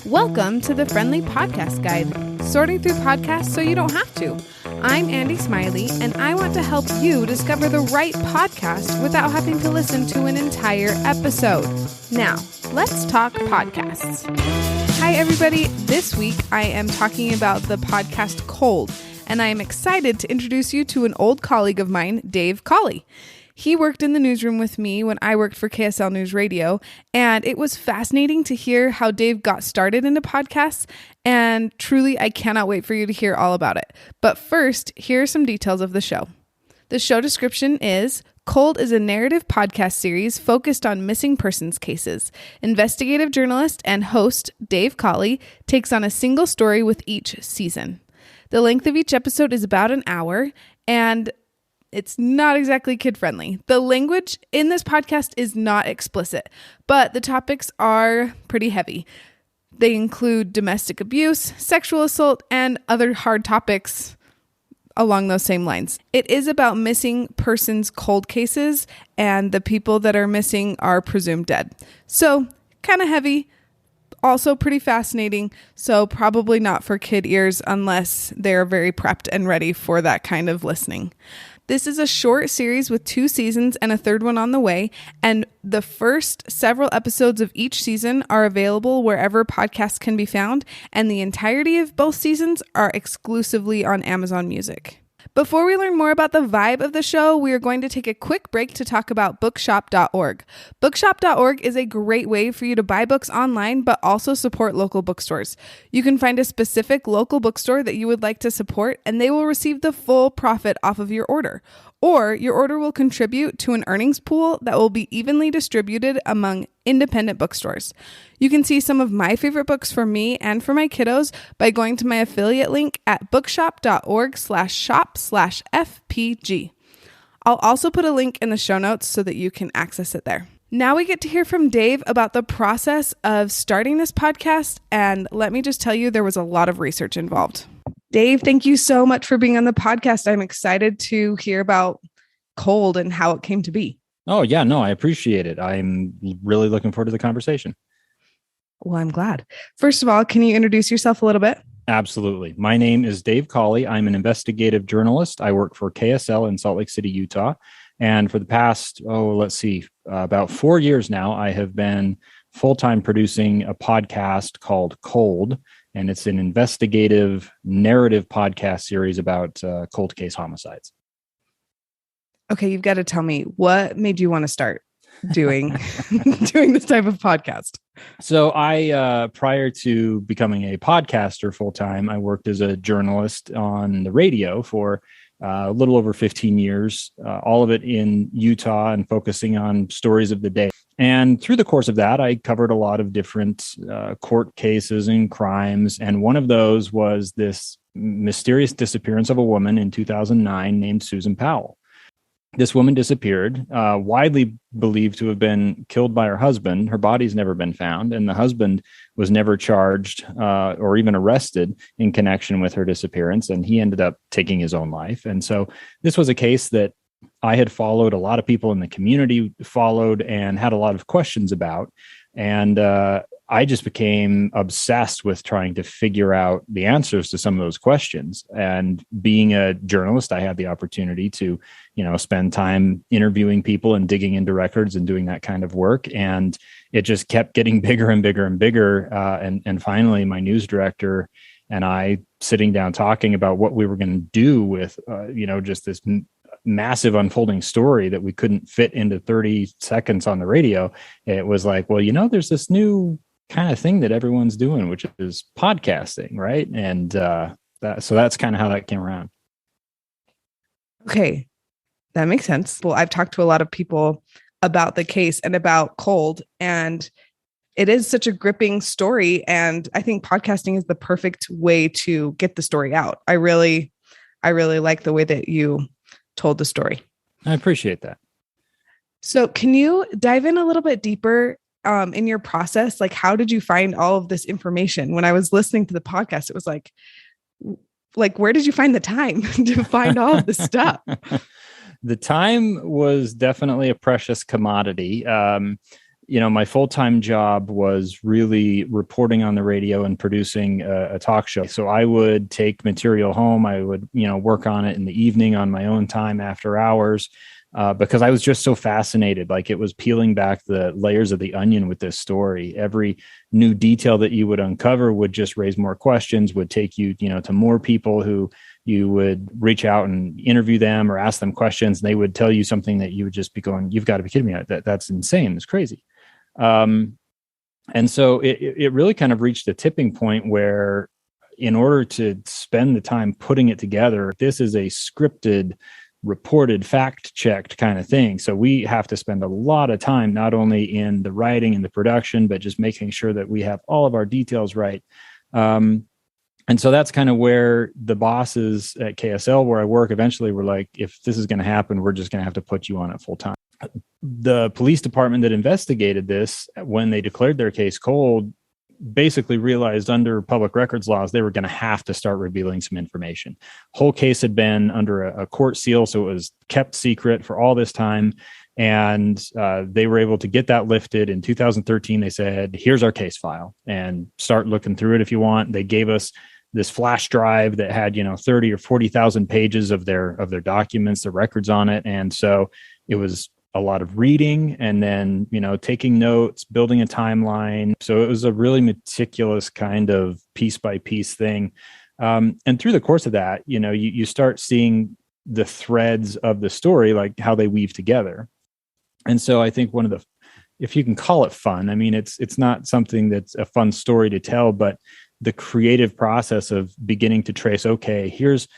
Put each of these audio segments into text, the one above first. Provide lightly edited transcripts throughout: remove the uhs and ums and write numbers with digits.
Welcome to the Friendly Podcast Guide, sorting through podcasts so you don't have to. I'm Andy Smiley, and I want to help you discover the right podcast without having to listen to an entire episode. Now, let's talk podcasts. Hi, everybody. This week, I am talking about the podcast Cold, and I am excited to introduce you to an old colleague of mine, Dave Colley. He worked in the newsroom with me when I worked for KSL News Radio, and it was fascinating to hear how Dave got started into podcasts, and truly, I cannot wait for you to hear all about it. But first, here are some details of the show. The show description is: Cold is a narrative podcast series focused on missing persons cases. Investigative journalist and host Dave Colley takes on a single story with each season. The length of each episode is about an hour, and it's not exactly kid-friendly. The language in this podcast is not explicit, but the topics are pretty heavy. They include domestic abuse, sexual assault, and other hard topics along those same lines. It is about missing persons cold cases, and the people that are missing are presumed dead. So, kind of heavy, also pretty fascinating, so probably not for kid ears unless they're very prepped and ready for that kind of listening. This is a short series with 2 seasons and a third one on the way, and the first several episodes of each season are available wherever podcasts can be found, and the entirety of both seasons are exclusively on Amazon Music. Before we learn more about the vibe of the show, we are going to take a quick break to talk about bookshop.org. Bookshop.org is a great way for you to buy books online, but also support local bookstores. You can find a specific local bookstore that you would like to support, and they will receive the full profit off of your order. Or your order will contribute to an earnings pool that will be evenly distributed among independent bookstores. You can see some of my favorite books for me and for my kiddos by going to my affiliate link at bookshop.org/shop/FPG. I'll also put a link in the show notes so that you can access it there. Now we get to hear from Dave about the process of starting this podcast, and let me just tell you, there was a lot of research involved. Dave, thank you so much for being on the podcast. I'm excited to hear about Cold and how it came to be. Oh, yeah, no, I appreciate it. I'm really looking forward to the conversation. Well, I'm glad. First of all, can you introduce yourself a little bit? Absolutely. My name is Dave Colley. I'm an investigative journalist. I work for KSL in Salt Lake City, Utah. And for the past, about 4 years now, I have been full-time producing a podcast called Cold. And it's an investigative narrative podcast series about cold case homicides. Okay, you've got to tell me, what made you want to start doing this type of podcast? So I, prior to becoming a podcaster full-time, I worked as a journalist on the radio for a little over 15 years, all of it in Utah and focusing on stories of the day. And through the course of that, I covered a lot of different court cases and crimes. And one of those was this mysterious disappearance of a woman in 2009 named Susan Powell. This woman disappeared, widely believed to have been killed by her husband. Her body's never been found, and the husband was never charged or even arrested in connection with her disappearance, and he ended up taking his own life. And so this was a case that I had followed, a lot of people in the community followed, and had a lot of questions about. And I just became obsessed with trying to figure out the answers to some of those questions. And being a journalist, I had the opportunity to, spend time interviewing people and digging into records and doing that kind of work. And it just kept getting bigger and bigger and bigger. And finally, my news director and I sitting down talking about what we were going to do with, just this massive unfolding story that we couldn't fit into 30 seconds on the radio. It was like, well, there's this new kind of thing that everyone's doing, which is podcasting, right? And so that's kind of how that came around. Okay, that makes sense. Well, I've talked to a lot of people about the case and about Cold, and it is such a gripping story. And I think podcasting is the perfect way to get the story out. I really like the way that you told the story. I appreciate that. So can you dive in a little bit deeper in your process? Like, how did you find all of this information? When I was listening to the podcast, it was like, where did you find the time to find all of this stuff? The time was definitely a precious commodity. my full-time job was really reporting on the radio and producing a talk show. So I would take material home. I would, work on it in the evening on my own time after hours, because I was just so fascinated. Like, it was peeling back the layers of the onion with this story. Every new detail that you would uncover would just raise more questions, would take you, to more people who you would reach out and interview them or ask them questions. And they would tell you something that you would just be going, you've got to be kidding me. That's insane. It's crazy. And so it really kind of reached a tipping point where, in order to spend the time putting it together, this is a scripted, reported, fact-checked kind of thing. So we have to spend a lot of time, not only in the writing and the production, but just making sure that we have all of our details right. And so that's kind of where the bosses at KSL, where I work, eventually were like, if this is going to happen, we're just going to have to put you on it full time. The police department that investigated this, when they declared their case cold, basically realized under public records laws, they were going to have to start revealing some information. Whole case had been under a court seal, so it was kept secret for all this time. And they were able to get that lifted in 2013. They said, here's our case file and start looking through it if you want. They gave us this flash drive that had, 30 or 40,000 pages of their documents, the records on it. And so it was a lot of reading and then, taking notes, building a timeline. So it was a really meticulous kind of piece by piece thing. And through the course of that, you start seeing the threads of the story, like how they weave together. And so I think one of the, if you can call it fun, I mean, it's not something that's a fun story to tell, but the creative process of beginning to trace, okay, here's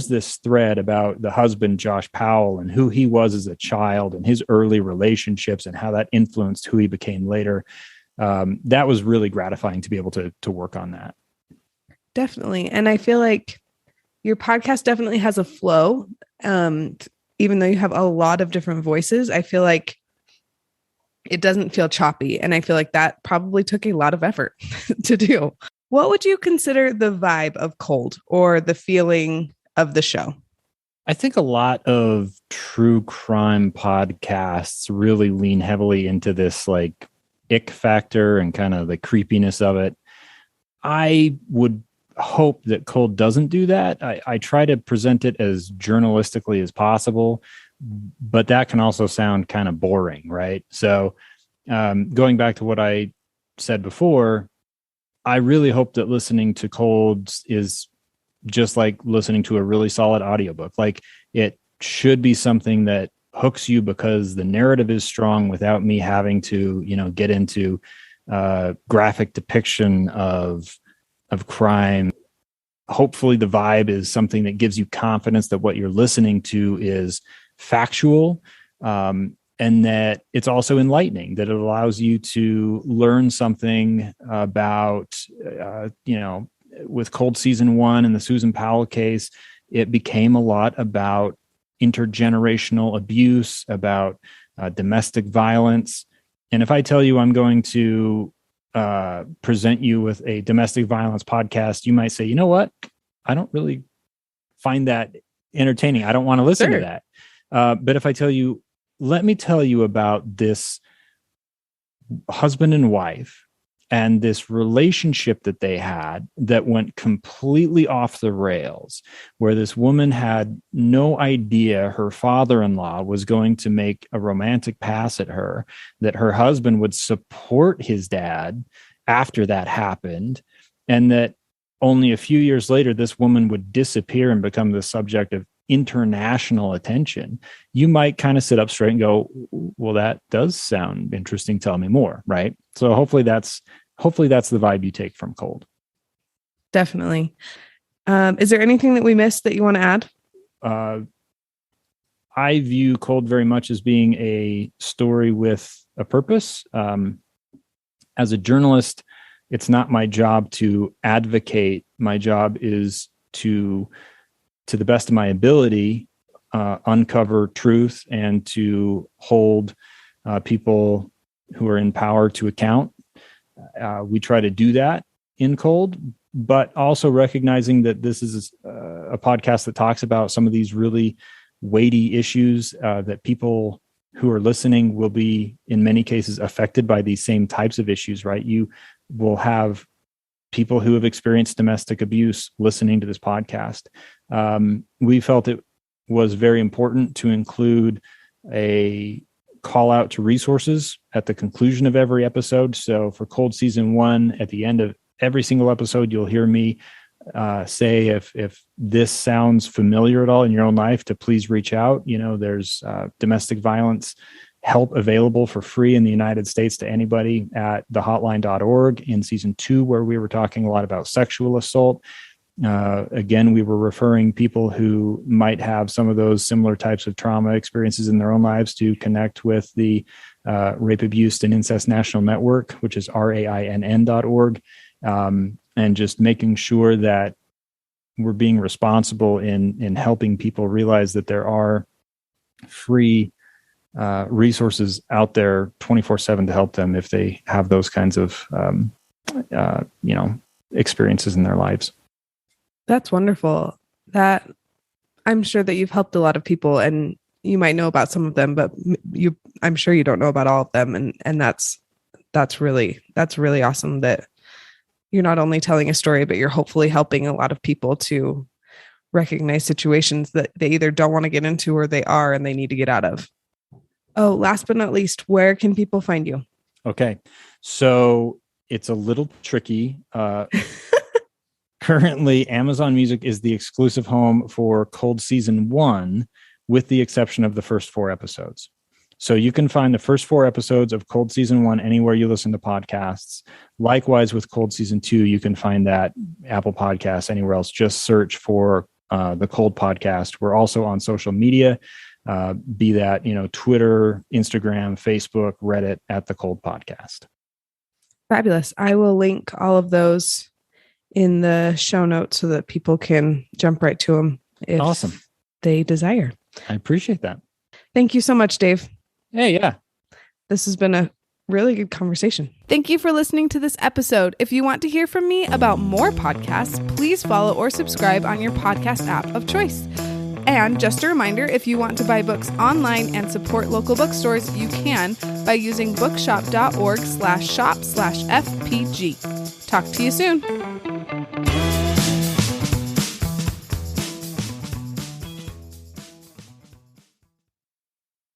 this thread about the husband, Josh Powell, and who he was as a child and his early relationships and how that influenced who he became later. That was really gratifying to be able to work on that. Definitely. And I feel like your podcast definitely has a flow. Even though you have a lot of different voices, I feel like it doesn't feel choppy. And I feel like that probably took a lot of effort to do. What would you consider the vibe of Cold or the feeling of the show? I think a lot of true crime podcasts really lean heavily into this like ick factor and kind of the creepiness of it. I would hope that Cold doesn't do that. I try to present it as journalistically as possible, but that can also sound kind of boring, right? So going back to what I said before, I really hope that listening to Cold is just like listening to a really solid audiobook. Like, it should be something that hooks you because the narrative is strong without me having to, get into graphic depiction of crime. Hopefully the vibe is something that gives you confidence that what you're listening to is factual, and that it's also enlightening, that it allows you to learn something about, with Cold Season 1 and the Susan Powell case, it became a lot about intergenerational abuse, about domestic violence. And if I tell you I'm going to present you with a domestic violence podcast, you might say, you know what? I don't really find that entertaining. I don't want to listen to that. But if I tell you, let me tell you about this husband and wife and this relationship that they had that went completely off the rails, where this woman had no idea her father-in-law was going to make a romantic pass at her, that her husband would support his dad after that happened, and that only a few years later, this woman would disappear and become the subject of international attention. You might kind of sit up straight and go, well, that does sound interesting. Tell me more. Right. So hopefully that's the vibe you take from Cold. Definitely. Is there anything that we missed that you want to add? I view Cold very much as being a story with a purpose. As a journalist, it's not my job to advocate. My job is to the best of my ability, uncover truth and to hold people who are in power to account. We try to do that in Cold, but also recognizing that this is a podcast that talks about some of these really weighty issues that people who are listening will be, in many cases, affected by these same types of issues, right? You will have people who have experienced domestic abuse listening to this podcast. We felt it was very important to include a call out to resources at the conclusion of every episode. So for Cold Season 1, at the end of every single episode, you'll hear me say if this sounds familiar at all in your own life, to please reach out. There's domestic violence help available for free in the United States to anybody at thehotline.org. In Season 2, where we were talking a lot about sexual assault, again, we were referring people who might have some of those similar types of trauma experiences in their own lives to connect with the Rape, Abuse, and Incest National Network, which is RAINN.org. And just making sure that we're being responsible in helping people realize that there are free resources out there 24/7 to help them if they have those kinds of experiences in their lives. That's wonderful. That I'm sure that you've helped a lot of people, and you might know about some of them, but I'm sure you don't know about all of them. And that's really awesome that you're not only telling a story, but you're hopefully helping a lot of people to recognize situations that they either don't want to get into or they are and they need to get out of. Oh, last but not least, where can people find you? Okay. So it's a little tricky. Currently, Amazon Music is the exclusive home for Cold Season 1, with the exception of the first 4 episodes. So you can find the first 4 episodes of Cold Season 1 anywhere you listen to podcasts. Likewise, with Cold Season 2, you can find that Apple Podcasts, anywhere else. Just search for the Cold Podcast. We're also on social media, be that Twitter, Instagram, Facebook, Reddit, at the Cold Podcast. Fabulous. I will link all of those in the show notes so that people can jump right to them if Awesome. they desire. I appreciate that. Thank you so much, Dave. Hey, yeah. This has been a really good conversation. Thank you for listening to this episode. If you want to hear from me about more podcasts, please follow or subscribe on your podcast app of choice. And just a reminder, if you want to buy books online and support local bookstores, you can by using bookshop.org/shop/FPG. Talk to you soon.